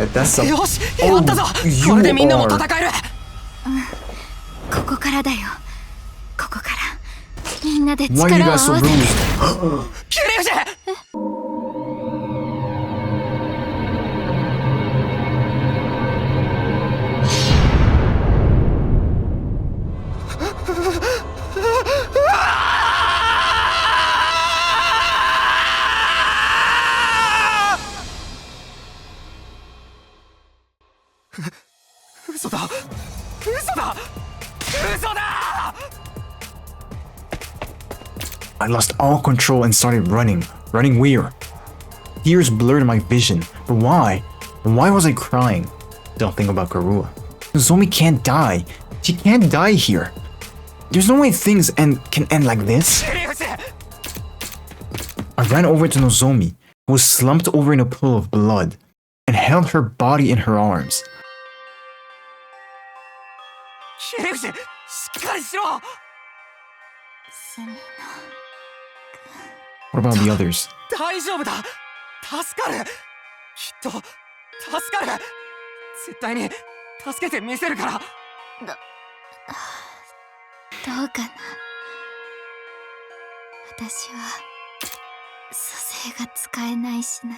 That's a... よし、やったぞ。これでみんなも戦える。ここからだよ。ここからみんなで Why are you 力を合 guys わ so せて。 bruised? キリウシ。嘘だ。嘘だ。嘘だ。 I lost all control and started running. Running where? Tears blurred my vision. But why? Why was I crying? Don't think about Karua. Nozomi can't die. She can't die here. There's no way things can end like this. I ran over to Nozomi, who was slumped over in a pool of blood, and held her body in her arms. キリウシ、しっかりしろ。 What about the others? 大丈夫だ。助かる。きっと助かる。絶対に助けてみせるから。どうかな。私は蘇生が使えないしな。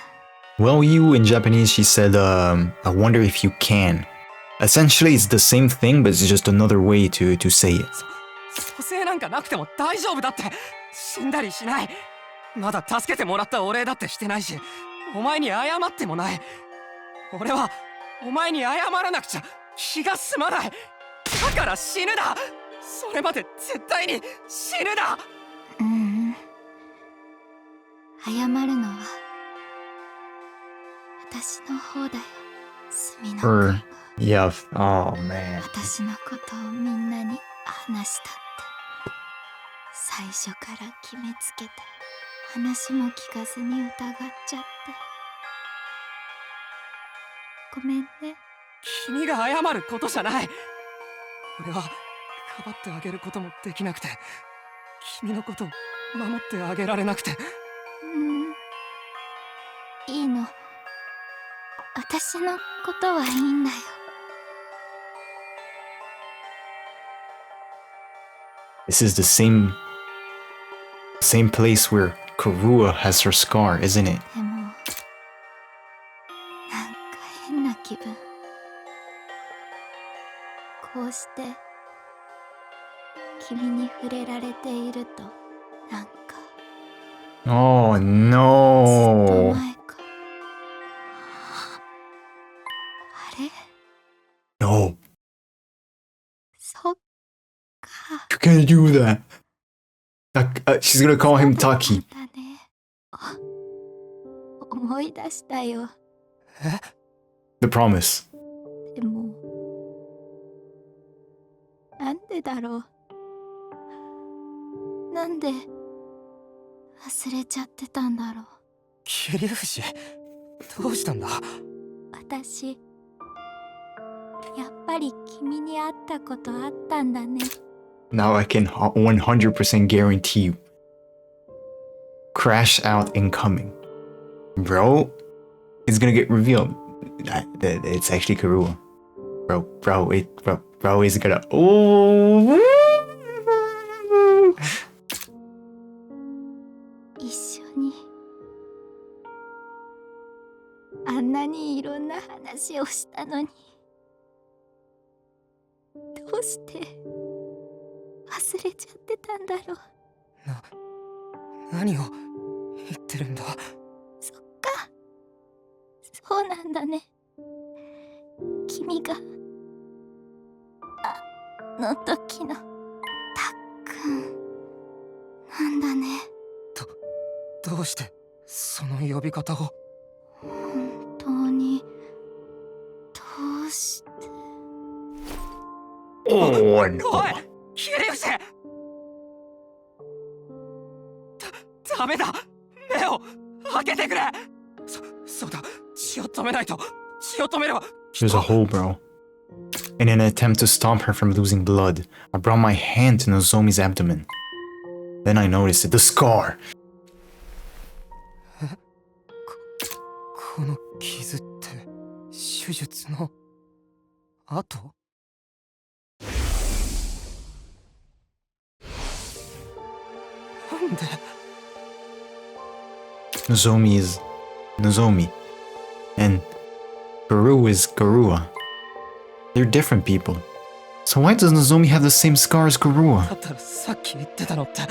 Well, you in Japanese, she said, I wonder if you can. Essentially, it's the same thing, but it's just another way to say it. 蘇生なんかなくても大丈夫だって。死んだりしない。まだ助けてもらったお礼だってしてないし、お前に謝ってもない。俺はお前に謝らなくちゃ気が済まない。だから死ぬだ。それまで絶対に死ぬだ。謝るのは私の方だよ。墨の君が。Yeah, oh man. 私のことをみんなに話したって。最初から決めつけて。話も聞かずに疑っちゃってごめんね。君が謝ることじゃない。俺はかばってあげることもできなくて、君のことを守ってあげられなくて。いいの。私のことはいいんだよ。This is the same place where Karua has her scar, isn't it? でもなんか変な気分。こうして君に触れられているとなんか Oh ずっと no. 前か。あれ No. そっか。 You can't do that. She's gonna call him Taki. だね。思い出したよ。The promise. でもなんでだろう。なんで忘れちゃってたんだろう。キリウシ、どうしたんだ。私やっぱり君に会ったことあったんだね。 Now I can 100% guarantee you. Crash out incoming. Bro, it's gonna get revealed that it's actually Karua. Bro is gonna... Oh! 一緒にあんなにいろんな話をしたのにどうして忘れちゃってたんだろう。何を言ってるんだ。そっか、そうなんだね。君があの時のたっくんなんだね。どうしてその呼び方を。本当にどうして。Oh no. おい、キリウシ。ダメだ。目を開けてくれ。そうだ。血を止めないと。血を止めれば。 There's a hole, bro. In an attempt to stop her from losing blood, I brought my hand to Nozomi's abdomen. Then I noticed it, the scar. この傷って手術の後？なんで？ Nozomi is Nozomi, and Garou is Garua. They're different people. So why does Nozomi have the same scar as Garua? だったらさっき言ってたのって、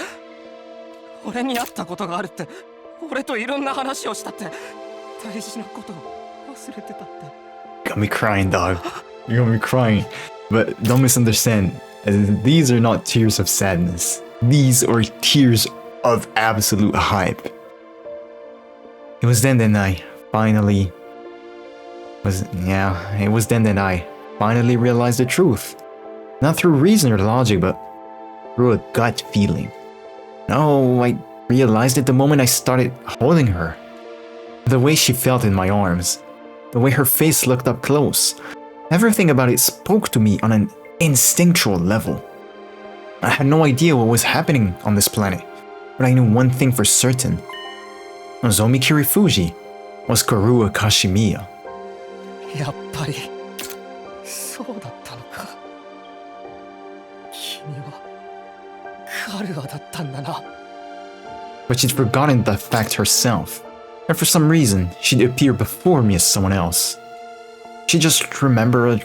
俺に会ったことがあるって、俺といろんな話をしたって、大事なことを忘れてたって。Got me crying, dog. You got me crying. But don't misunderstand. These are not tears of sadness. These are tears of absolute hype. It was then that I finally realized the truth. Not through reason or logic, but through a gut feeling. No, I realized it the moment I started holding her. The way she felt in my arms. The way her face looked up close. Everything about it spoke to me on an instinctual level. I had no idea what was happening on this planet, but I knew one thing for certain. Nozomi Kirifuji was Karua Kashimiya. やっぱりそうだったのか。君はカルアだったんだな。But she'd forgotten that fact herself, and for some reason, she'd appear before me as someone else. She just remembered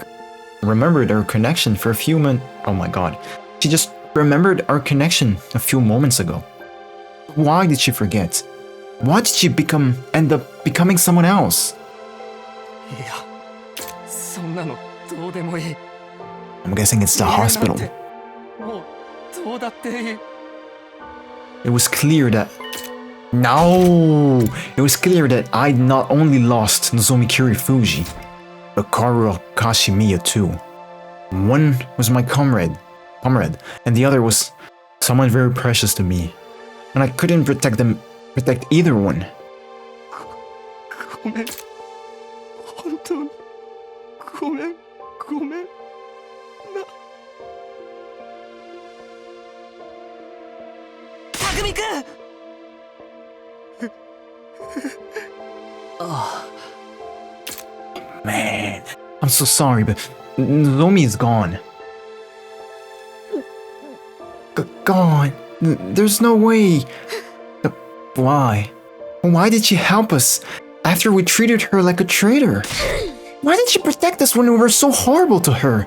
our connection for a few moments. Oh my god. She just remembered our connection a few moments ago. Why did she forget? Why did she end up becoming someone else? いや、そんなのどうでもいい。I'm guessing it's the hospital. もうどうだっていい。It was clear that... No! It was clear that I'd not only lost Nozomi Kirifuji, but Karua Kashimiya too. One was my comrade, and the other was someone very precious to me. And I couldn't protect either one. ごめん。本当にごめん。匠くんMan, I'm so sorry, but Nozomi is gone. Gone? There's no way. Why? Why did she help us after we treated her like a traitor? Why did she protect us when we were so horrible to her?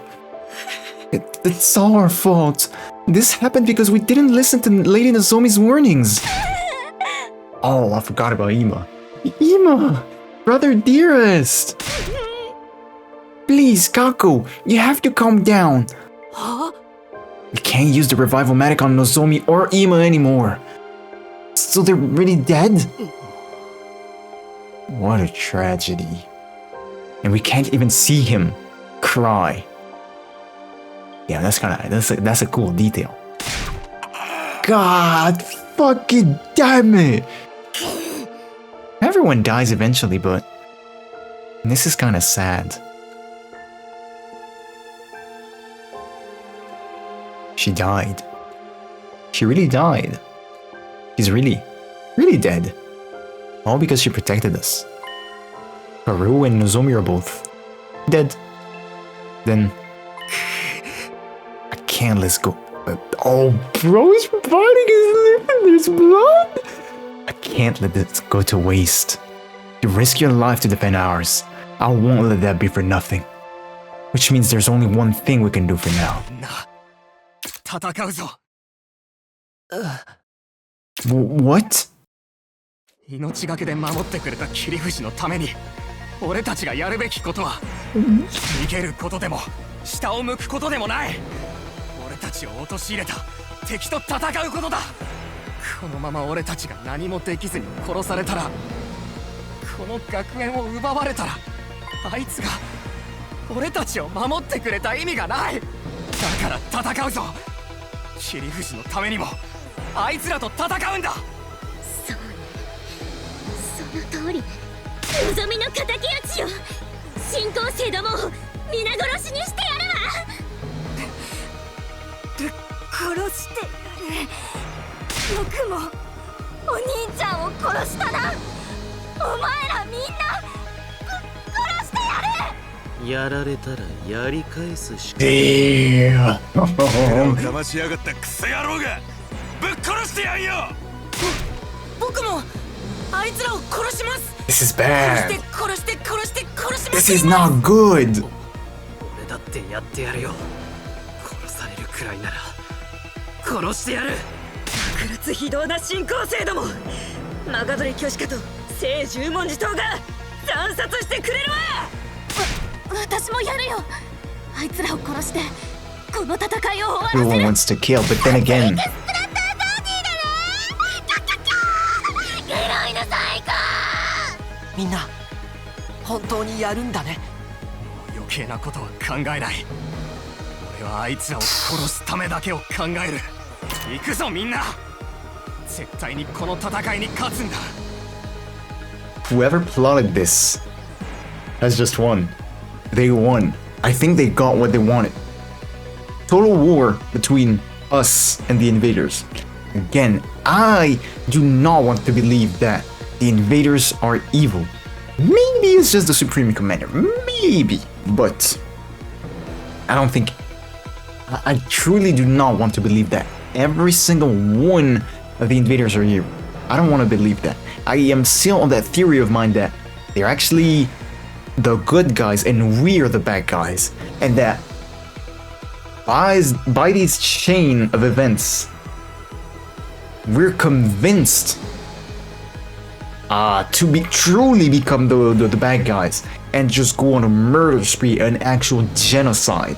It's all our fault. This happened because we didn't listen to Lady Nozomi's warnings. Oh, I forgot about Ima. Ima! Brother dearest! Please, Kako, you have to calm down. Huh? We can't use the revival magic on Nozomi or Ima anymore. So they're really dead? What a tragedy. And we can't even see him cry. Yeah, that's a cool detail. God fucking damn it! Everyone dies eventually, but this is kinda sad. She died. She really died. She's really dead. All because she protected us. Haru and Nozomi are both dead. Then I can't let go. Oh, bro, he's biting his lip and there's blood. I can't let this go to waste. You risk your life to defend ours. I won't let that be for nothing. Which means there's only one thing we can do for now. 戦うぞ。What? 命がけで守ってくれた切り藤のために、俺たちがやるべきことは、逃げることでも、下を向くことでもない。俺たちを陥れた敵と戦うことだ。このまま俺たちが何もできずに殺されたら、この学園を奪われたら、あいつが俺たちを守ってくれた意味がない。だから戦うぞ。切り藤のためにも、あいつらと戦うんだ。その通り、望みの敵討ちよ。新校生どもを皆殺しにしてやるわ。殺してやる。僕もお兄ちゃんを殺したな。お前らみんな殺してやる。やられたらやり返すしか Damn. かましやがったクソ野郎がぶっ殺してやんよ。僕もあいつらを殺します。 This is 殺 bad. して殺して殺して殺しま This す。 is not good. 俺だってやってやるよ。殺されるくらいなら殺してやる。爆裂非道な進行生ども、マガドリ巨子家と聖十文字党が惨殺してくれるわ。私もやるよ。あいつらを殺してこの戦いを終わ Everyone wants to kill, but then again, みんな本当にやるんだね。もう余計なことは考えない。俺はあいつらを殺すためだけを考える。行くぞみんな。絶対にこの戦いに勝つんだ。 whoever plotted this has just won. They won. I think they got what they wanted. Total war between us and the invaders. Again, I do not want to believe that the invaders are evil. Maybe it's just the Supreme Commander. Maybe. But I don't think... I truly do not want to believe that every single one of the invaders are evil. I don't want to believe that. I am still on that theory of mine that they're actually the good guys and we are the bad guys. And that by this chain of events, we're convinced to truly become the bad guys and just go on a murder spree, an actual genocide.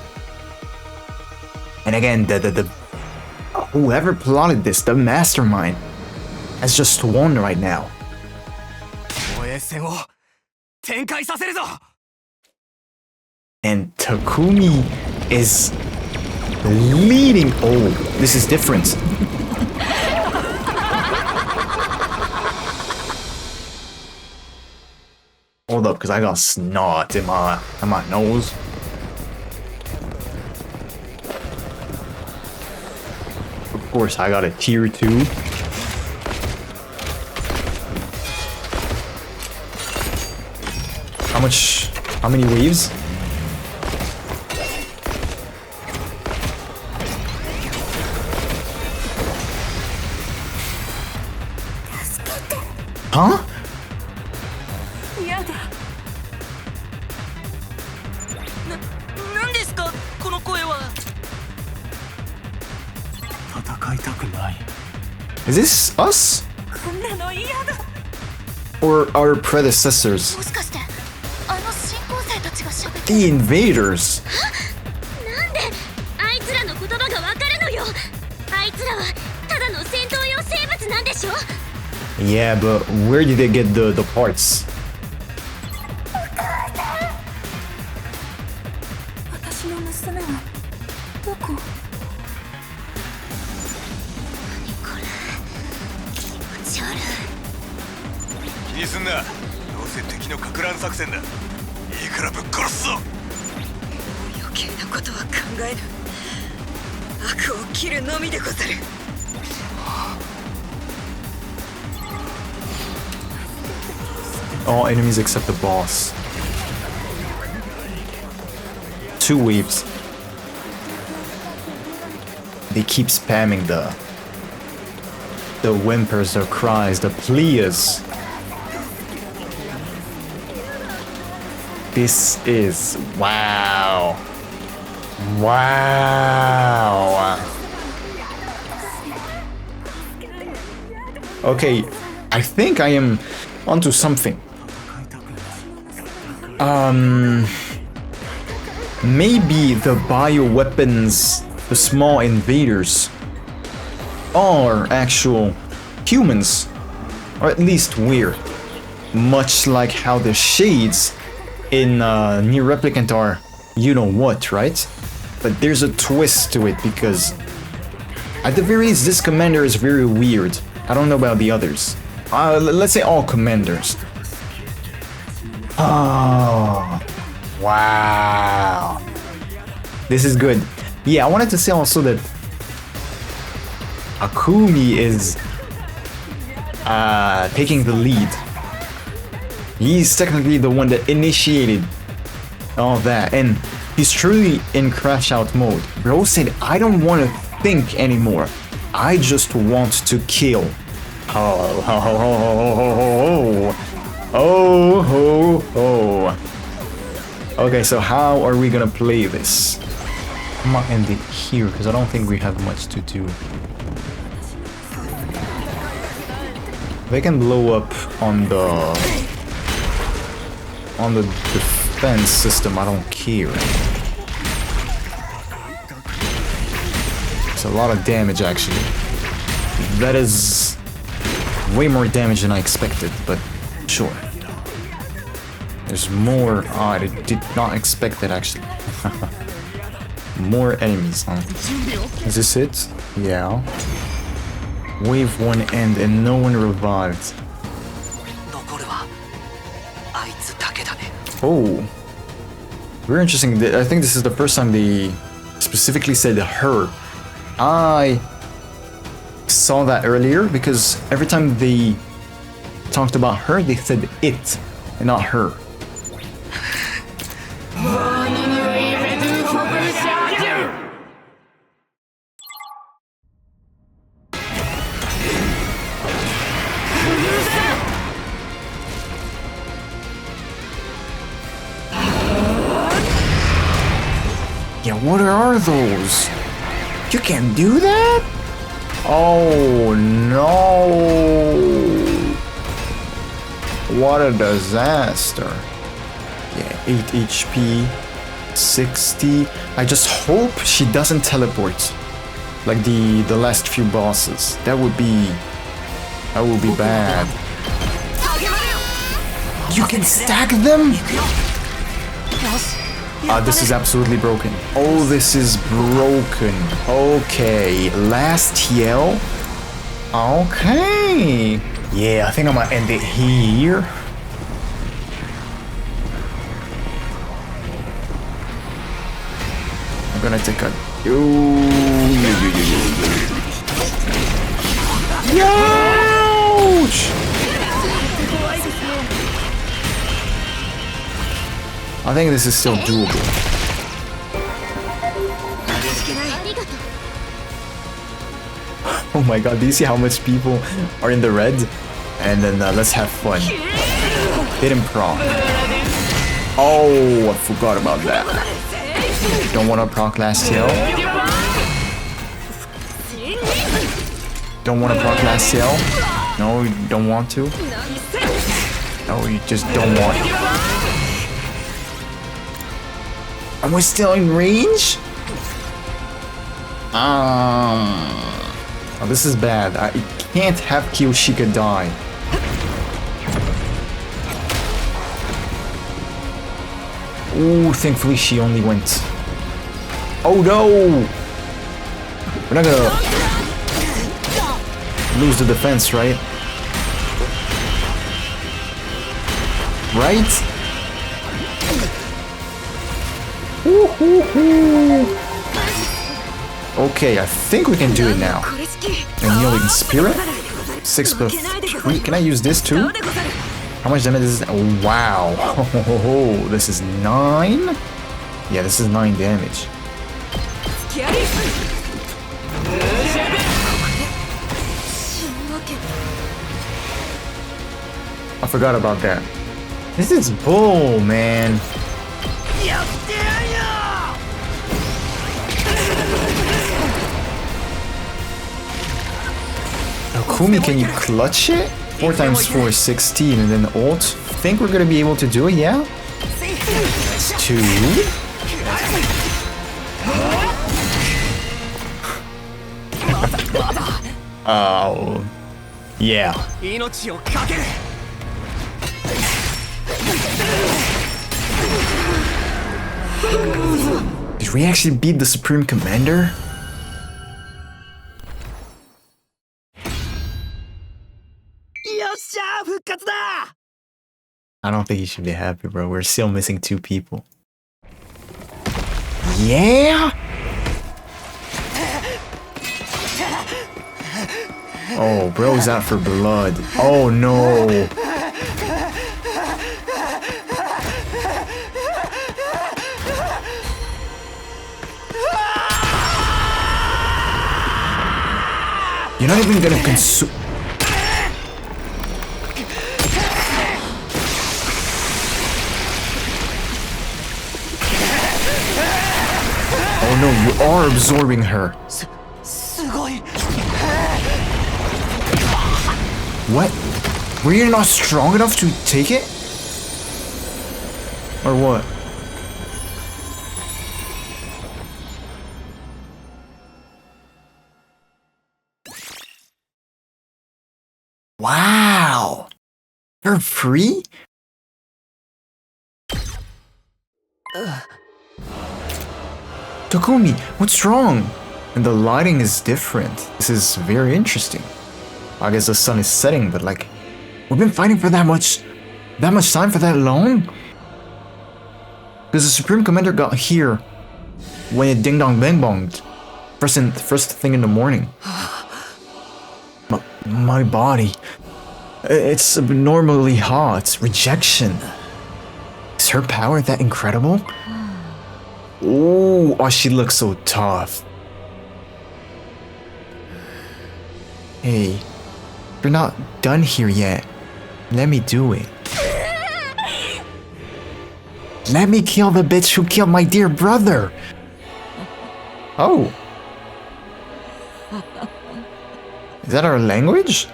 And again, the whoever plotted this, the mastermind, has just won right now. 防衛戦を展開させるぞ。 And Takumi is leading. Oh, this is different. Hold up, because I got snot in my nose. Of course, I got a tier 2. How many waves? Huh? やだ。なんですかこの声は。戦いたくない。 Is this us? こんなの嫌だ。 Or our predecessors? もしかしてあの新興生たちが喋って The invaders? なんであいつらの言葉がわかるのよ。あいつらはただの戦闘用生物なんでしょ。 Yeah, but where did they get the parts? 私の娘はどこ。何これ気持ち悪い。気にすんな。どうせ敵のかく乱作戦だ。いいからぶっ殺すぞ。余計なことは考えぬ。悪を切るのみでござる。 All enemies except the boss. 2 waves. They keep spamming the whimpers, the cries, the pleas. This is wow. Wow. Okay, I think I am onto something. Maybe the bioweapons, the small invaders, are actual humans, or at least weird. Much like how the shades in Near Replicant are, you know what, right? But there's a twist to it because, at the very least, this commander is very weird. I don't know about the others. Let's say all commanders. Oh, wow. This is good. Yeah, I wanted to say also that Akumi is taking the lead. He's technically the one that initiated all that, and he's truly in crash out mode. Bro said, I don't want to think anymore. I just want to kill. Oh, ho, ho, ho, ho, ho, ho, ho. Oh, ho, ho. Okay, so how are we gonna play this? I'm gonna end it here because I don't think we have much to do. They can blow up on the defense system, I don't care. It's a lot of damage actually. That is way more damage than I expected, but sure. There's more. I did not expect that actually. More enemies, huh? Is this it? Yeah. Wave 1 end and no one revived. Oh. Very interesting. I think this is the first time they specifically said her. I saw that earlier because every time they talked about her, they said it and not her. Yeah, what are those? You can do that? Oh no! What a disaster. Yeah, 8 HP, 60. I just hope she doesn't teleport like the last few bosses. That would be bad. You can stack them? This is absolutely broken. Oh, this is broken. Okay, last yell. Okay. Yeah, I think I'm gonna end it here. I'm gonna take a... Ouch! I think this is still doable. Oh my god, do you see how much people are in the red? And then let's have fun. Didn't proc. Oh, I forgot about that. Don't want to proc last yell. Don't want to proc last yell. No, you don't want to. No, you just don't want to. Am I still in range? Oh, this is bad. I can't have Kiyoshika die. Ooh, thankfully she only went. Oh no! We're not gonna lose the defense, right? Right? Okay, I think we can do it now. And you know we can spirit? 6 plus 3. Can I use this too? How much damage is this? Oh, wow. Oh, this is 9? Yeah, this is 9 damage. I forgot about that. This is bull, man. Kumi, can you clutch it? 4 times 4 is 16, and then ult. Think we're gonna be able to do it, yeah? 2. Oh. Yeah. Did we actually beat the Supreme Commander? I don't think you should be happy, bro. We're still missing 2 people. Yeah? Oh, bro's out for blood. Oh no. You're not even gonna consume. Oh no, you are absorbing her. すごい What? Were you not strong enough to take it? Or what? Wow! For free? Takumi, what's wrong? And the lighting is different. This is very interesting. I guess the sun is setting, but like, we've been fighting for that much time for that long? Because the Supreme Commander got here when it ding dong bang bonged. First thing in the morning. My body. It's abnormally hot. Rejection. Is her power that incredible? Ooh, oh, she looks so tough. Hey, you're not done here yet. Let me do it. Let me kill the bitch who killed my dear brother. Oh. Is that our language?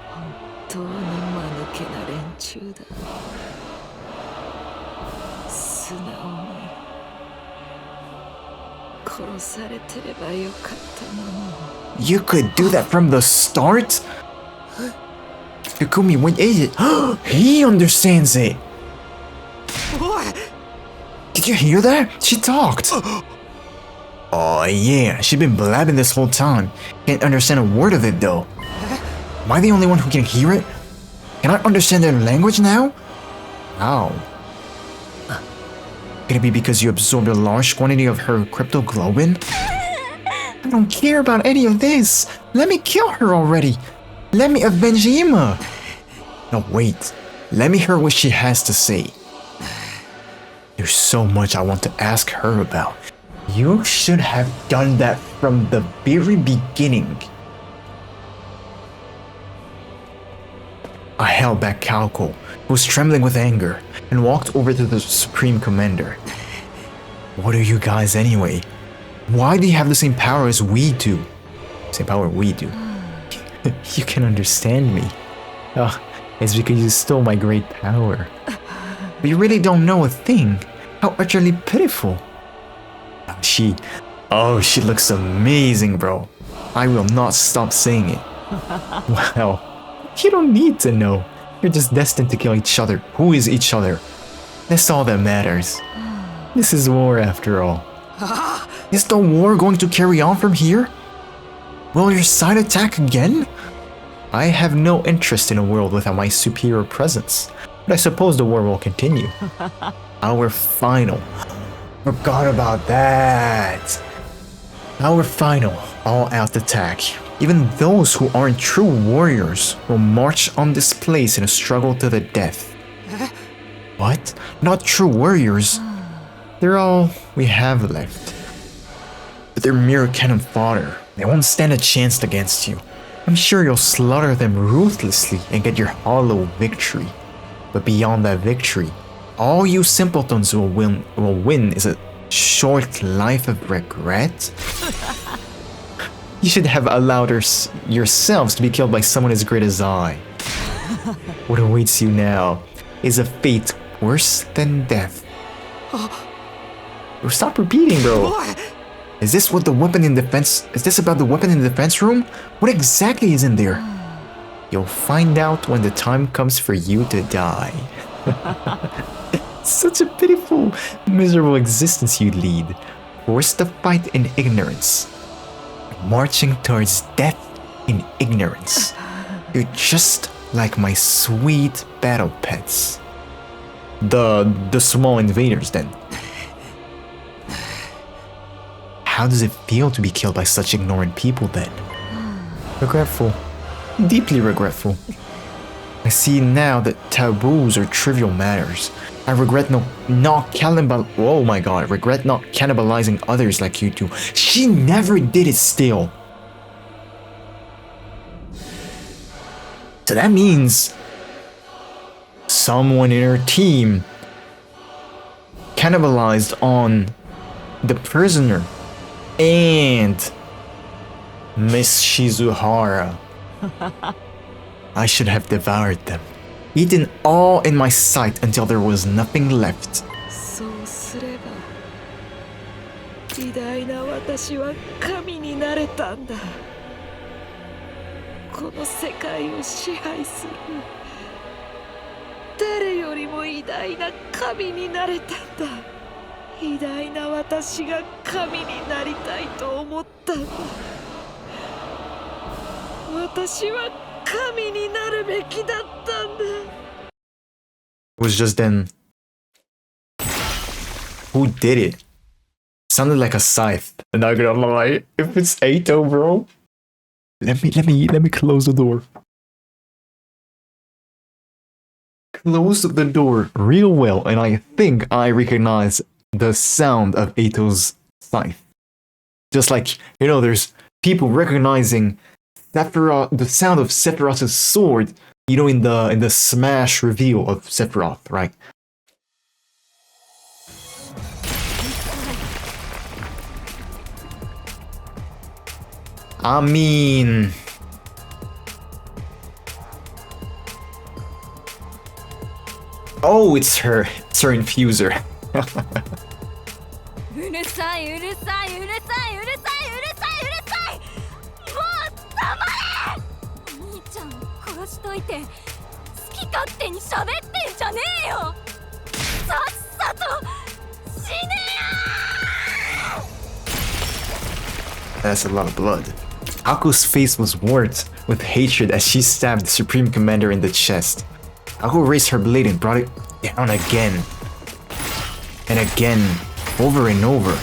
本当に間抜けな連中だ。素直に殺されてればよかったのに。 You could do that from the start? Takumi, what is it? He understands it. おい Did you hear that? She talked. Oh yeah, she's been blabbing this whole time. Can't understand a word of it though. Am I the only one who can hear it? Can I understand their language now? How? Could it be because you absorbed a large quantity of her cryptoglobin? I don't care about any of this. Let me kill her already. Let me avenge Ima. No, wait. Let me hear what she has to say. There's so much I want to ask her about. You should have done that from the very beginning. I held back Kalko, who was trembling with anger, and walked over to the Supreme Commander. What are you guys anyway? Why do you have the same power as we do? Same power we do. You can understand me. Oh, it's because you stole my great power. But you really don't know a thing. How utterly pitiful. She looks amazing, bro. I will not stop saying it. Well, you don't need to know. You're just destined to kill each other. Who is each other? That's all that matters. This is war after all. Is the war going to carry on from here? Will your side attack again? I have no interest in a world without my superior presence, but I suppose the war will continue. Our final. Forgot about that. Our final all-out attack. Even those who aren't true warriors will march on this place in a struggle to the death. What? Not true warriors? They're all we have left. But they're mere cannon fodder. They won't stand a chance against you. I'm sure you'll slaughter them ruthlessly and get your hollow victory. But beyond that victory, all you simpletons will win is a short life of regret? You should have allowed yourselves to be killed by someone as great as I. What awaits you now is a fate worse than death. Stop repeating, bro. Is this what the weapon in defense? Is this about the weapon in the defense room? What exactly is in there? You'll find out when the time comes for you to die. Such a pitiful, miserable existence you lead. Forced to fight in ignorance. Marching towards death in ignorance. You're just like my sweet battle pets. The small invaders then. How does it feel to be killed by such ignorant people then? Regretful. Deeply regretful. I I see now that taboos are trivial matters. I regret not cannibalizing others like you do. She never did it still. So that means someone in her team cannibalized on the prisoner and Miss Shizuhara. I should have devoured them, eaten all in my sight until there was nothing left. そうすれば偉大な私は神になれたんだ。この世界を支配する誰よりも偉大な神になれたんだ。偉大な私が神になりたいと思ったんだ。私は神になるべきだったんだ。 It was just then. Who did it? Sounded like a scythe. I'm not gonna lie. If it's Eito, bro. Let me close the door. Close the door real well, and I think I recognize the sound of Eito's scythe. Just like, you know, there's people recognizing Sephiroth, the sound of Sephiroth's sword, you know, in the Smash reveal of Sephiroth, right? I mean, oh, it's her infuser. うるさいうるさいうるさいうるさいうるさいうるさい。もう黙れ。兄ちゃん殺しといて好き勝手に喋ってんじゃねえよ。さっさと死ねよ。 That's a lot of blood. Haku's face was warped with hatred as she stabbed the Supreme Commander in the chest. Haku raised her blade and brought it down again. And again, over and over.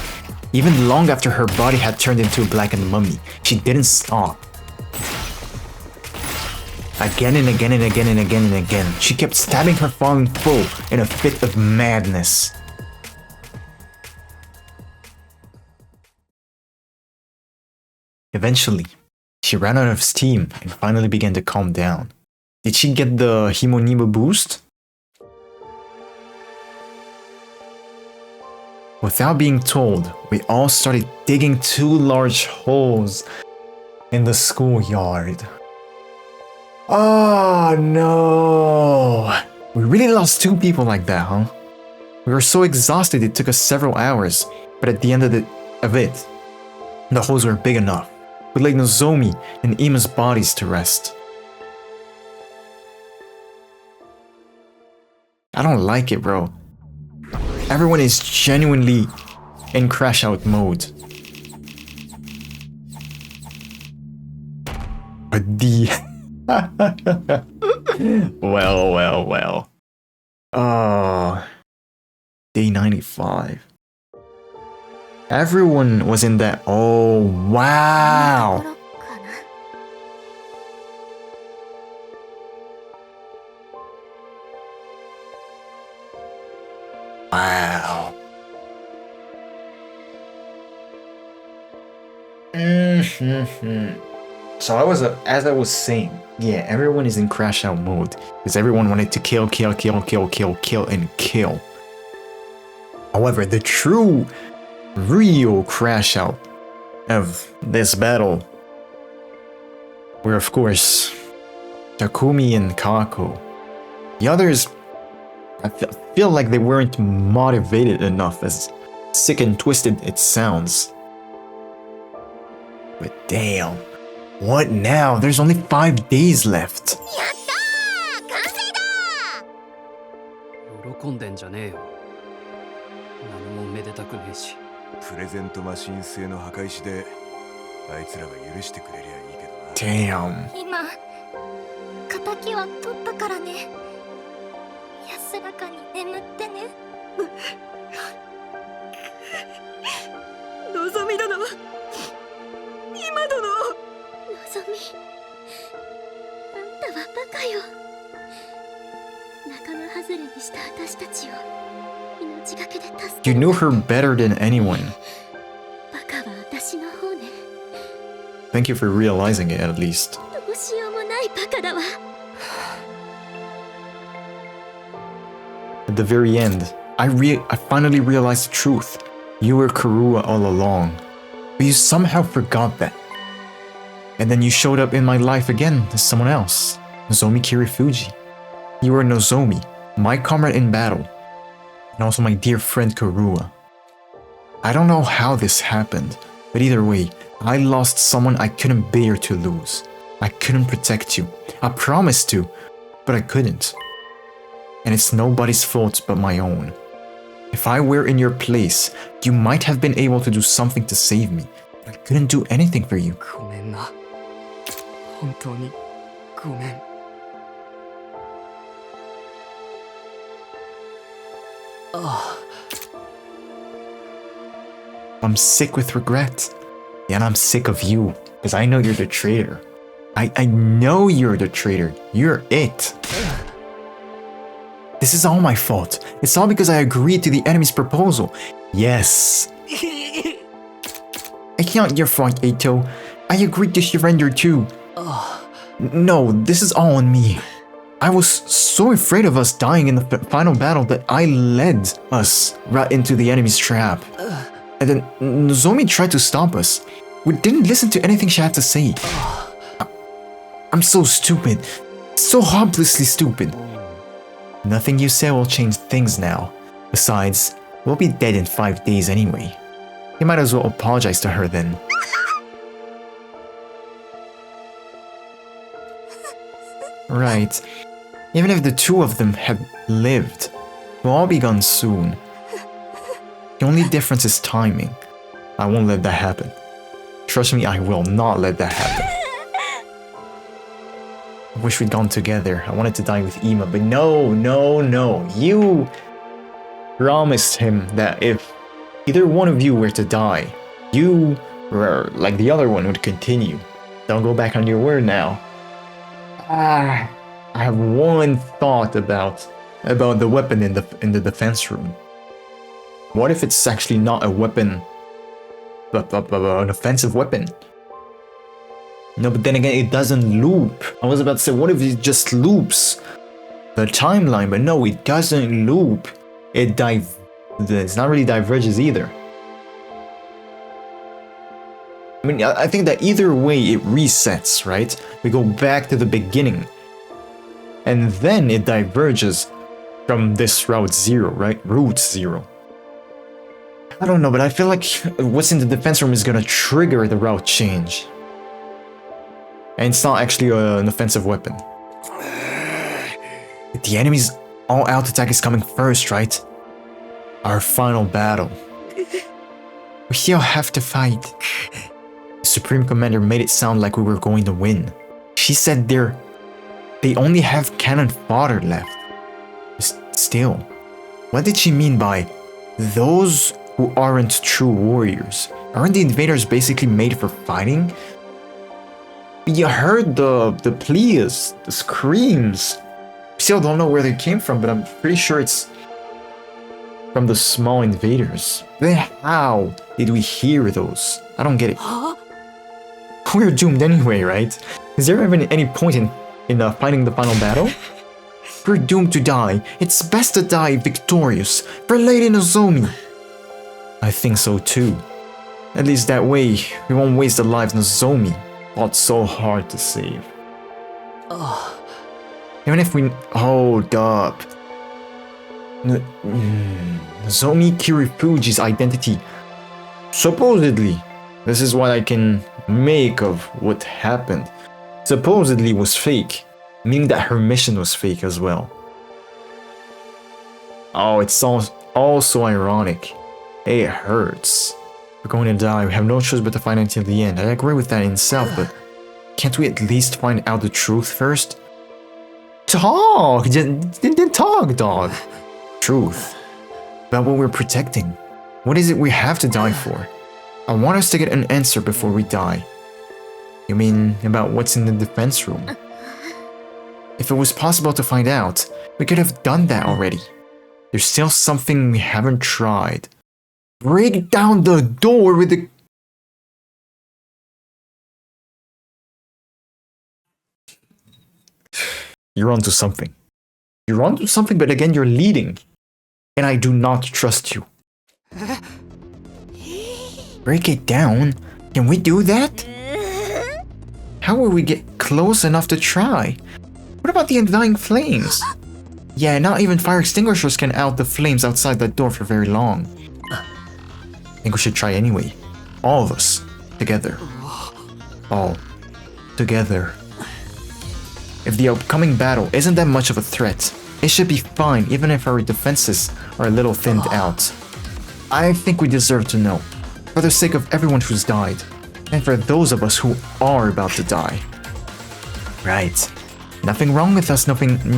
Even long after her body had turned into a blackened mummy, she didn't stop. Again and again and again and again and again, she kept stabbing her fallen foe in a fit of madness. Eventually, she ran out of steam and finally began to calm down. Did she get the Himonima boost? Without being told, we all started digging 2 large holes in the schoolyard. Oh no! We really lost 2 people like that, huh? We were so exhausted it took us several hours, but at the end of it, the holes were big enough. We laid Nozomi and Ima's bodies to rest. I don't like it, bro. Everyone is genuinely in crash out mode. But the... well. Oh... Day 95. Everyone was in that... Oh, wow! Wow. So as I was saying, yeah, everyone is in crash out mode because everyone wanted to kill, and kill. However, the true, real crash out of this battle were, of course, Takumi and Kako. The others, I feel like they weren't motivated enough, as sick and twisted it sounds. But damn, what now? There's only 5 days left. 喜んでんじゃねえよ。何もめでたくねえし。プレゼントマシン製の墓石であいつらが許してくれりゃいいけどな。Damn. 今、仇は取ったからね。安らかに眠ってね。のぞみ殿、今殿。のぞみ、あんたはバカよ。You knew her better than anyone. Thank you for realizing it, at least. At the very end, I finally realized the truth. You were Karua all along. But you somehow forgot that. And then you showed up in my life again as someone else. Nozomi Kirifuji. You were Nozomi, my comrade in battle. And also my dear friend Karua. I don't know how this happened, but either way, I lost someone I couldn't bear to lose. I couldn't protect you. I promised to, but I couldn't. And it's nobody's fault but my own. If I were in your place, you might have been able to do something to save me. But I couldn't do anything for you. ごめんな。本当にごめん。I'm sick with regret. And I'm sick of you, because I know you're the traitor. I know you're the traitor. You're it. This is all my fault. It's all because I agreed to the enemy's proposal. Yes. It's not your fault, Eito. I agreed to surrender too. No, this is all on me. I was so afraid of us dying in the final battle that I led us right into the enemy's trap. And then Nozomi tried to stop us. We didn't listen to anything she had to say. I'm so stupid. So hopelessly stupid. Nothing you say will change things now. Besides, we'll be dead in 5 days anyway. You might as well apologize to her then. Right. Even if the two of them had lived, we'll all be gone soon. The only difference is timing. I won't let that happen. Trust me, I will not let that happen. I wish we'd gone together. I wanted to die with Ima, but no. You promised him that if either one of you were to die, you, or like the other one, would continue. Don't go back on your word now. I have one thought about the weapon in the defense room. What if it's actually not a weapon, but an offensive weapon? No, but then again, it doesn't loop. I was about to say, what if it just loops the timeline? But no, it doesn't loop. It's not really diverges either. I mean, I think that either way it resets, right? We go back to the beginning. And then it diverges from this Route Zero, right? Route Zero. I don't know, but I feel like what's in the defense room is gonna trigger the route change. And it's not actually an offensive weapon. The enemy's all-out attack is coming first, right? Our final battle. We still have to fight. The Supreme Commander made it sound like we were going to win. She said they only have cannon fodder left. Still, what did she mean by those who aren't true warriors? Aren't the invaders basically made for fighting? You heard the pleas, the screams. Still don't know where they came from, but I'm pretty sure it's from the small invaders. Then how did we hear those? I don't get it. We're doomed anyway, right? Is there even any point in fighting the final battle? We're doomed to die. It's best to die victorious for Lady Nozomi. I think so too. At least that way, we won't waste the lives Nozomi fought so hard to save. Even if we... Hold up. Nozomi Kirifuji's identity. Supposedly, this is what I can make of what happened. Supposedly was fake, meaning that her mission was fake as well. Oh, it's all so ironic. It hurts. We're going to die. We have no choice but to fight until the end. I agree with that in itself, but can't we at least find out the truth first? Talk! Then talk, dog. Truth. About what we're protecting. What is it we have to die for? I want us to get an answer before we die. You mean about what's in the defense room? If it was possible to find out, we could have done that already. There's still something we haven't tried. Break down the door with the... You're onto something. You're onto something, but again, you're leading. And I do not trust you. Break it down? Can we do that? How will we get close enough to try? What about the undying flames? Yeah, not even fire extinguishers can out the flames outside that door for very long. I think we should try anyway. All of us. Together. All. Together. If the upcoming battle isn't that much of a threat, it should be fine even if our defenses are a little thinned out. I think we deserve to know. For the sake of everyone who's died. And for those of us who are about to die. Right. Nothing wrong with us knowing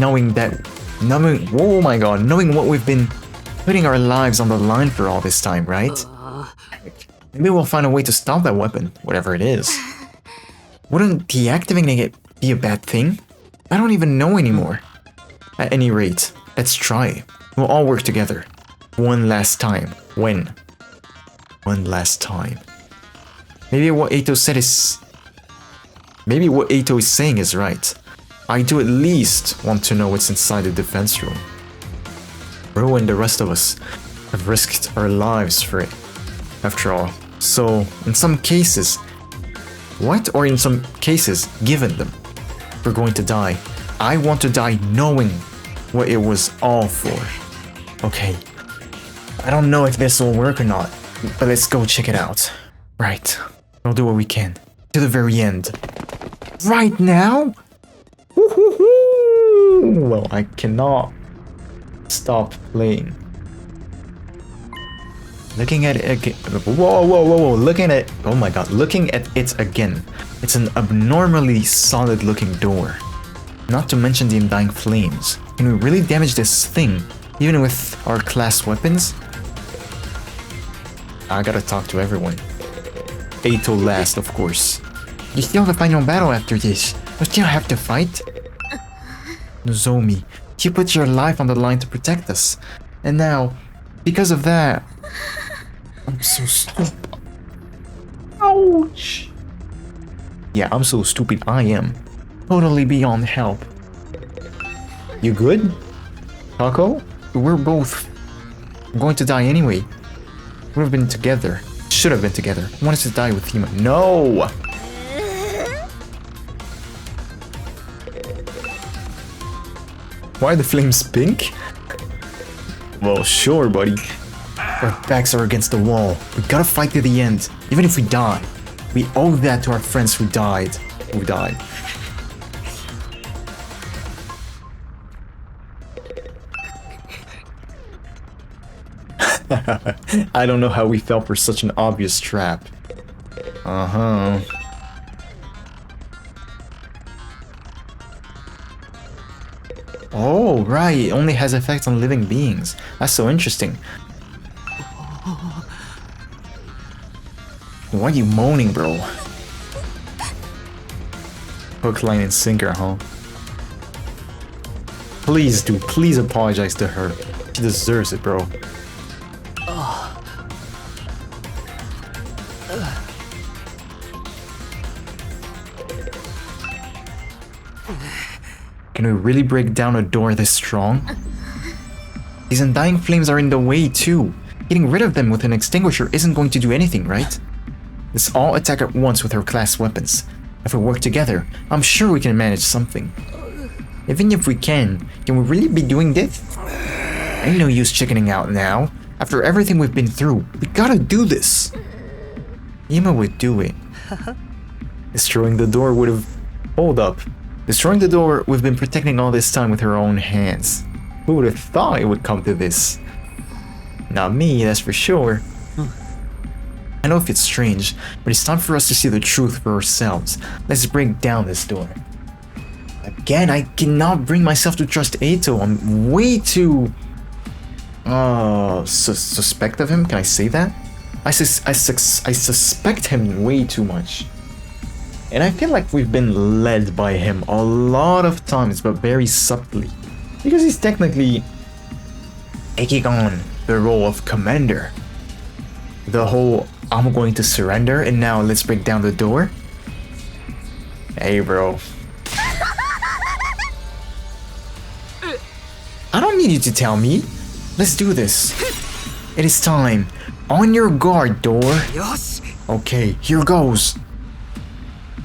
what we've been putting our lives on the line for all this time, right? Maybe we'll find a way to stop that weapon, whatever it is. Wouldn't deactivating it be a bad thing? I don't even know anymore. At any rate, let's try. We'll all work together. One last time. When? One last time. Maybe what Eito is saying is right. I do at least want to know what's inside the defense room. Ro and the rest of us have risked our lives for it, after all. So, in some cases, given them, we're going to die. I want to die knowing what it was all for. Okay. I don't know if this will work or not, but let's go check it out. Right. We'll do what we can. To the very end. Right now? Well, I cannot stop playing. Looking at it again. Whoa. Looking at it. Oh my god. Looking at it again. It's an abnormally solid looking door. Not to mention the undying flames. Can we really damage this thing, even with our class weapons? I gotta talk to everyone. Eito last, of course. You still have a final battle after this. You still have to fight? Nozomi, you put your life on the line to protect us. And now, because of that... I'm so stupid. Ouch! Yeah, I'm so stupid, I am. Totally beyond help. You good? Taco? We're both going to die anyway. Would have been together. Should have been together. I wanted to die with Hima. No! Why are the flames pink? Well, sure, buddy. Our backs are against the wall. We gotta fight to the end. Even if we die. We owe that to our friends who died. I don't know how we fell for such an obvious trap. Uh-huh. Oh, right. It only has effects on living beings. That's so interesting. Why are you moaning, bro? Hook, line, and sinker, huh? Please, dude. Please apologize to her. She deserves it, bro. Can we really break down a door this strong? These undying flames are in the way too. Getting rid of them with an extinguisher isn't going to do anything, right? Let's all attack at once with our class weapons. If we work together, I'm sure we can manage something. Even if we can we really be doing this? Ain't no use chickening out now. After everything we've been through, we gotta do this. Ima would do it. Destroying the door would have... Hold up. Destroying the door we've been protecting all this time with her own hands. Who would have thought it would come to this? Not me, that's for sure. I know if it's strange, but it's time for us to see the truth for ourselves. Let's break down this door. Again, I cannot bring myself to trust Eito. I'm way too... suspect of him? Can I say that? I suspect him way too much. And I feel like we've been led by him a lot of times, but very subtly. Because he's technically taking on the role of commander. The whole, I'm going to surrender and now let's break down the door. Hey, bro. I don't need you to tell me. Let's do this. It is time. On your guard, door. Okay, here goes.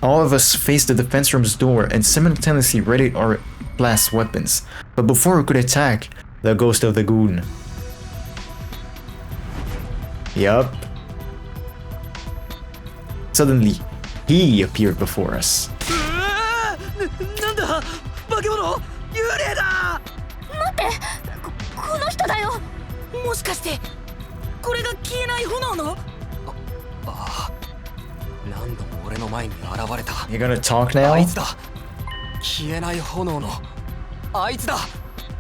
All of us face the defense room's door and simultaneously ready our blast weapons. But before we could attack, the ghost of the goon. Yup. Suddenly, he appeared before us. なんだ化け物幽霊だ待ってこの人だよもしかしてこれが消えない炎の何度も俺の前に現れた You gonna talk now? あいつだ消えない炎のあいつだ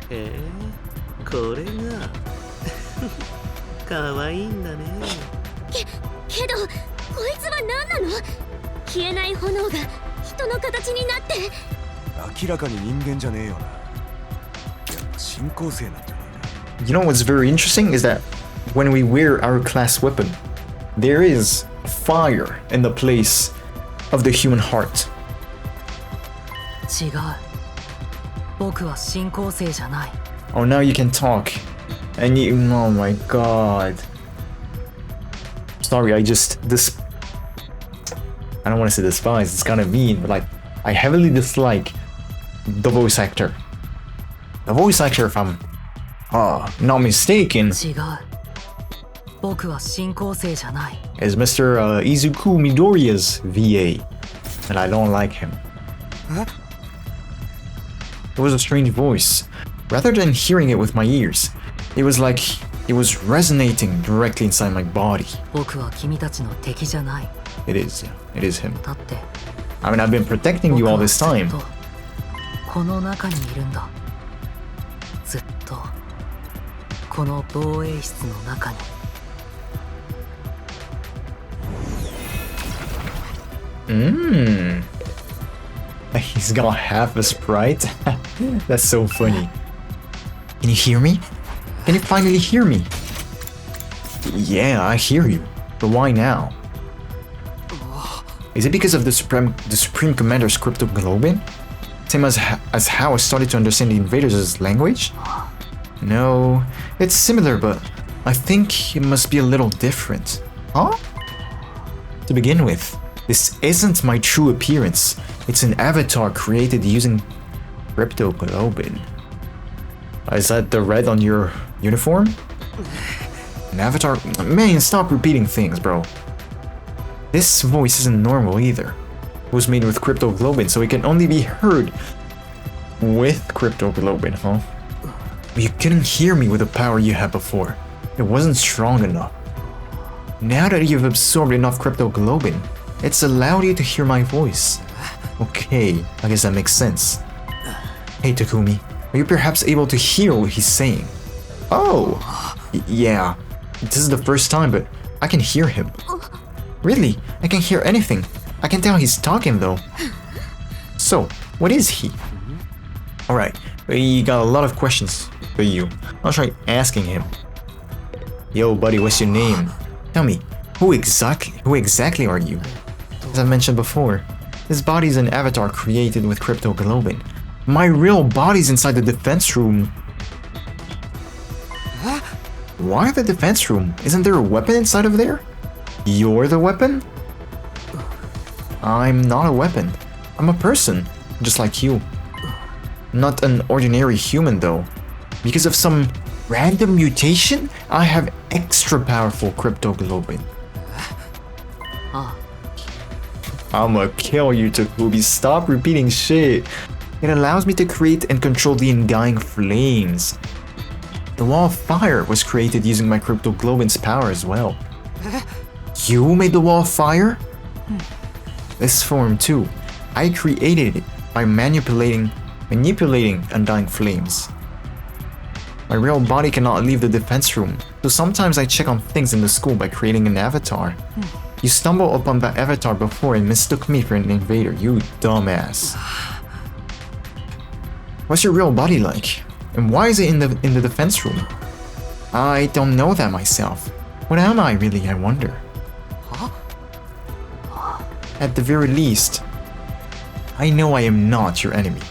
へえこれが可愛いんだねけどこいつは何なの消えない炎が人の形になって明らかに人間じゃねえよな進行性なんじゃねえか You know what's very interesting is that when we wear our class weapon, there is fire in the place of the human heart. 違う僕は進行性じゃない Oh, now you can talk. And you, oh my god. Sorry, I don't want to say despise, it's kind of mean, but like, I heavily dislike the voice actor. The voice actor, if I'm not mistaken, 違う僕は進行性じゃない is Mr. Izuku Midoriya's VA. And I don't like him. It was a strange voice. Rather than hearing it with my ears, it was like it was resonating directly inside my body. 僕は君たちの敵じゃない It is him. だって I mean, I've been protecting you all this time. 僕はずっとこの中にいるんだずっとこの防衛室の中に He's got half a sprite. That's so funny. Can you hear me? Can you finally hear me? Yeah, I hear you. But why now? Is it because of the Supreme Commander's cryptoglobin? Same as how I started to understand the invaders' language? No, it's similar, but I think it must be a little different. Huh? To begin with, this isn't my true appearance. It's an avatar created using cryptoglobin. Is that the red on your uniform? An avatar? Man, stop repeating things, bro. This voice isn't normal either. It was made with cryptoglobin, so it can only be heard with cryptoglobin, huh? But you couldn't hear me with the power you had before. It wasn't strong enough. Now that you've absorbed enough cryptoglobin, it's allowed you to hear my voice. Okay, I guess that makes sense. Hey Takumi, are you perhaps able to hear what he's saying? Oh! Yeah, this is the first time, but I can hear him. Really? I can hear anything. I can tell he's talking though. So, what is he? Alright, we got a lot of questions for you. I'll try asking him. Yo buddy, what's your name? Tell me, who exactly are you? As I mentioned before, this body is an avatar created with cryptoglobin. My real body's inside the defense room. Why the defense room? Isn't there a weapon inside of there? You're the weapon? I'm not a weapon. I'm a person, just like you. Not an ordinary human though. Because of some random mutation, I have extra powerful cryptoglobin. I'ma kill you, Takumi. Stop repeating shit. It allows me to create and control the undying flames. The wall of fire was created using my cryptoglobin's power as well. You made the wall of fire? This form too. I created it by manipulating undying flames. My real body cannot leave the defense room, so sometimes I check on things in the school by creating an avatar. You stumbled upon that avatar before and mistook me for an invader, you dumbass. What's your real body like? And why is it in the defense room? I don't know that myself. What am I really, I wonder? At the very least, I know I am not your enemy,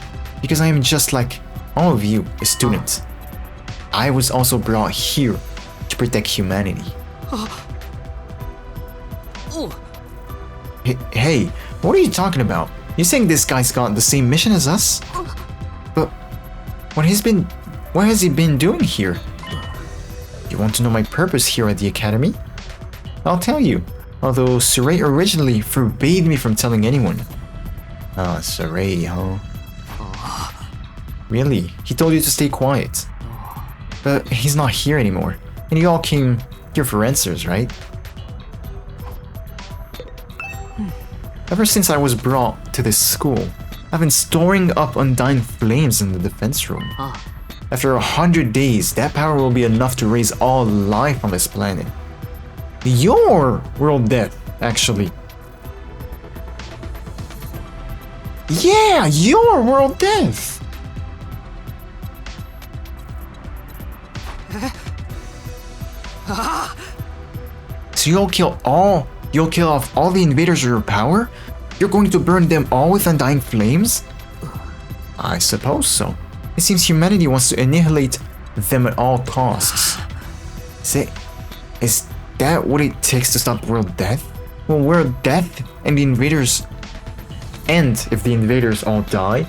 because I am just like all of you, a student. I was also brought here to protect humanity. Hey, what are you talking about? You saying this guy's got the same mission as us? But what has he been doing here? You want to know my purpose here at the academy? I'll tell you, although Saray originally forbade me from telling anyone. Ah, Saray, huh? Really? He told you to stay quiet. But he's not here anymore, and you all came here for answers, right? Ever since I was brought to this school, I've been storing up undying flames in the defense room. After 100 days, that power will be enough to raise all life on this planet. Your world death, actually. Yeah, your world death! So you'll kill off all the invaders of your power? You're going to burn them all with undying flames? I suppose so. It seems humanity wants to annihilate them at all costs. Is that what it takes to stop world death? Well, world death and the invaders... And if the invaders all die,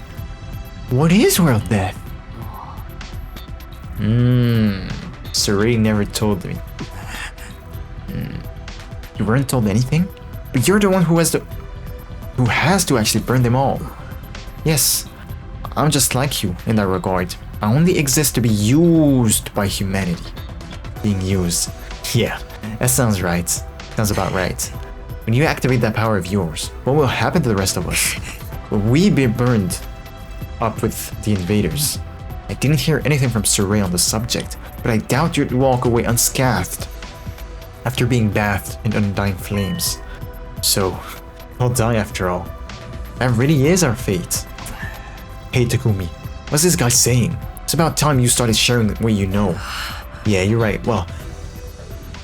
what is world death? Saray never told me. You weren't told anything? But you're the one who has to actually burn them all. Yes, I'm just like you in that regard. I only exist to be used by humanity. Being used. Yeah, that sounds right. Sounds about right. When you activate that power of yours, what will happen to the rest of us? Will we be burned up with the invaders? I didn't hear anything from Saray on the subject, but I doubt you'd walk away unscathed after being bathed in undying flames. So, I'll die after all. That really is our fate. Hey Takumi, what's this guy saying? It's about time you started sharing what you know. Yeah, you're right. Well,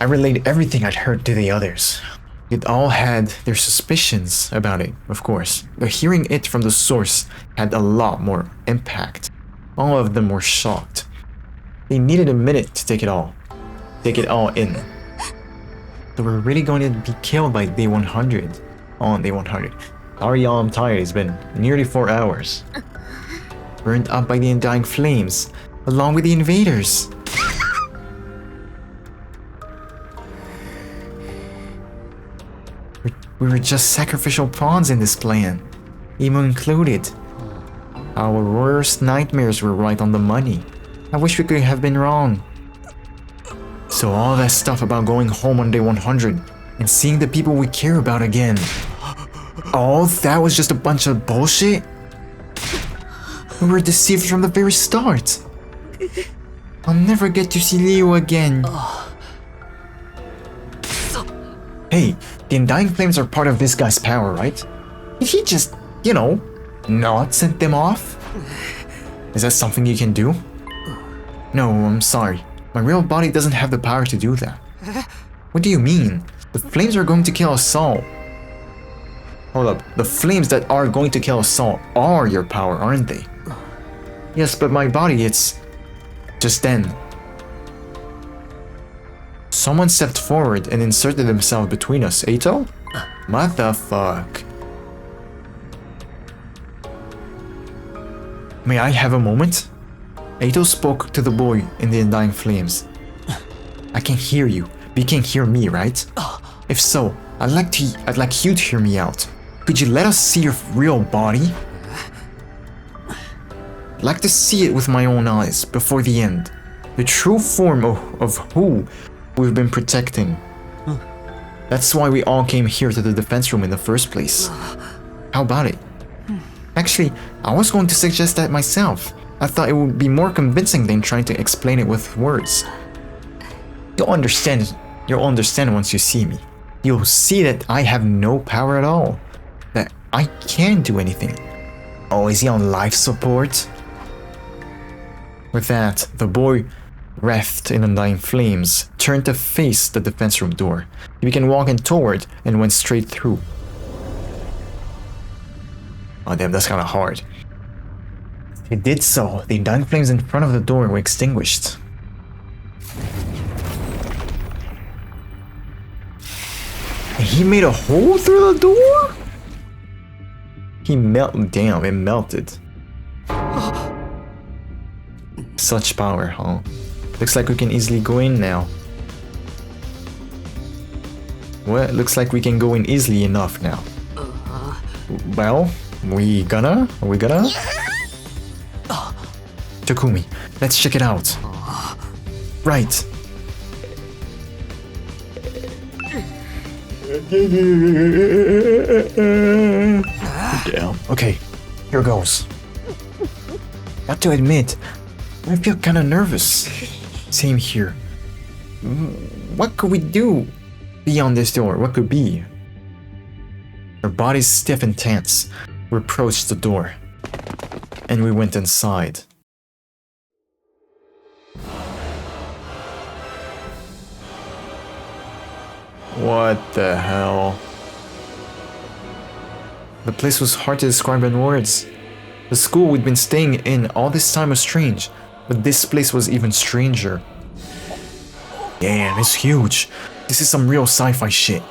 I relayed everything I'd heard to the others. They'd all had their suspicions about it, of course, but hearing it from the source had a lot more impact. All of them were shocked. They needed a minute to take it all in. So we're really going to be killed by day 100. On day 100. Sorry y'all, I'm tired. It's been nearly 4 hours. Burned up by the undying flames, along with the invaders. We were just sacrificial pawns in this plan, Emo included. Our worst nightmares were right on the money. I wish we could have been wrong. So all that stuff about going home on day 100 and seeing the people we care about again. All that was just a bunch of bullshit? We were deceived from the very start. I'll never get to see Leo again. Hey, the undying flames are part of this guy's power, right? Did he just, not send them off? Is that something you can do? No, I'm sorry. My real body doesn't have the power to do that. What do you mean? The flames are going to kill us all. Hold up, the flames that are going to kill us all are your power, aren't they? Yes, but my body, it's... Just then, someone stepped forward and inserted themselves between us. Eito? What the fuck? May I have a moment? Eito spoke to the boy in the undying flames. I can hear you, but you can't hear me, right? If so, I'd like you to hear me out. Could you let us see your real body? I'd like to see it with my own eyes before the end. The true form of who we've been protecting. That's why we all came here to the defense room in the first place. How about it? Actually, I was going to suggest that myself. I thought it would be more convincing than trying to explain it with words. You'll understand once you see me. you'll see that I have no power at all. That I can't do anything. Oh, is he on life support? With that, the boy, wreathed in undying flames, turned to face the defense room door. He began walking toward and went straight through. Oh damn, that's kinda hard. He did so. The undying flames in front of the door were extinguished. And he made a hole through the door? He melted. Damn, it melted. Such power, huh? Looks like we can easily go in now. Well, looks like we can go in easily enough now. Well, we gonna? Are we gonna? Takumi, let's check it out. Right. Damn. Okay, here goes. Got to admit, I feel kinda nervous. Same here. What could we do beyond this door? What could be? Our bodies stiff and tense. We approached the door. And we went inside. What the hell? The place was hard to describe in words. The school we'd been staying in all this time was strange, but this place was even stranger. Damn, it's huge. This is some real sci-fi shit.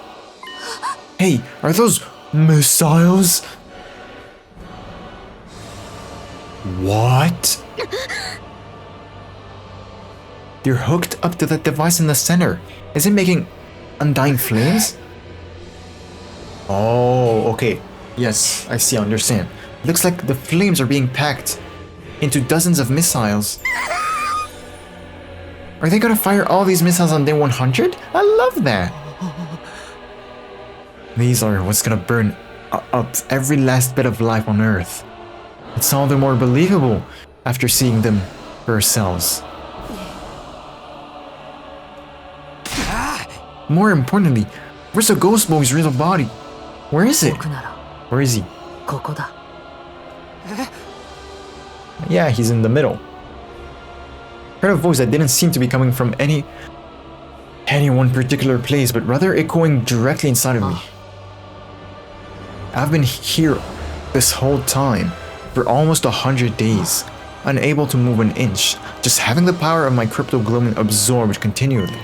Hey, are those missiles? What? They're hooked up to that device in the center. Is it making undying flames? Oh, okay. Yes, I see, I understand. Looks like the flames are being packed into dozens of missiles. Are they gonna fire all these missiles on day 100? I love that! These are what's gonna burn up every last bit of life on Earth. It's all the more believable after seeing them for ourselves. More importantly, where's the ghost boy's real body? Where is it? Where is he? Yeah, he's in the middle. Heard a voice that didn't seem to be coming from any one particular place, but rather echoing directly inside of me. I've been here this whole time, for almost 100 days, unable to move an inch, just having the power of my cryptoglobin absorbed continually.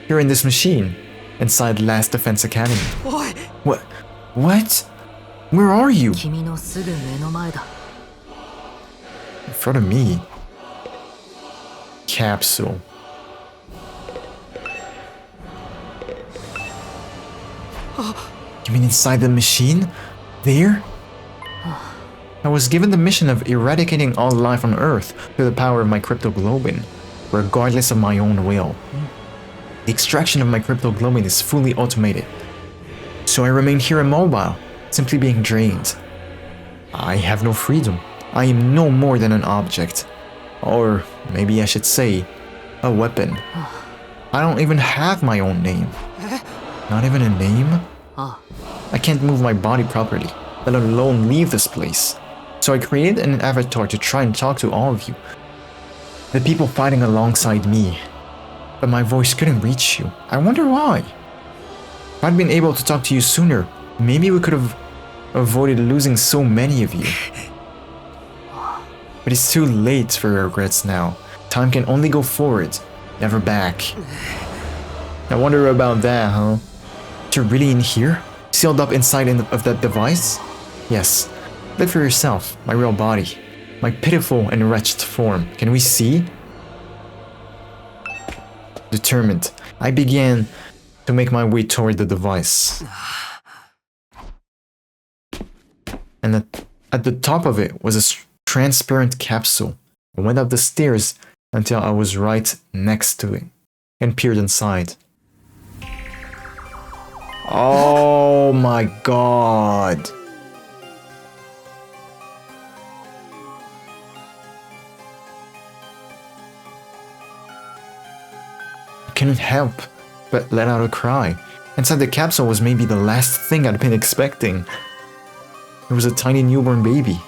Here in this machine, inside Last Defense Academy. What? What? Where are you? In front of me. Capsule. You mean inside the machine? There? I was given the mission of eradicating all life on Earth through the power of my cryptoglobin, regardless of my own will. The extraction of my cryptoglobin is fully automated, so I remain here immobile, simply being drained. I have no freedom. I am no more than an object. Or maybe I should say, a weapon. I don't even have my own name. Not even a name? I can't move my body properly, let alone leave this place. So I created an avatar to try and talk to all of you. The people fighting alongside me. But my voice couldn't reach you. I wonder why. If I'd been able to talk to you sooner, maybe we could have avoided losing so many of you. But it's too late for regrets now. Time can only go forward, never back. I wonder about that, huh? You're really in here? Sealed up inside of that device? Yes. Look for yourself, my real body. My pitiful and wretched form. Can we see? Determined, I began to make my way toward the device. And at the top of it was a transparent capsule. I went up the stairs until I was right next to it and peered inside. Oh my god. I couldn't help but let out a cry. Inside the capsule was maybe the last thing I'd been expecting. It was a tiny newborn baby.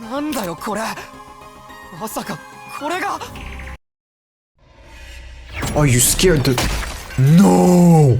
なんだよこれ。まさかこれが。 Are you scared to... No!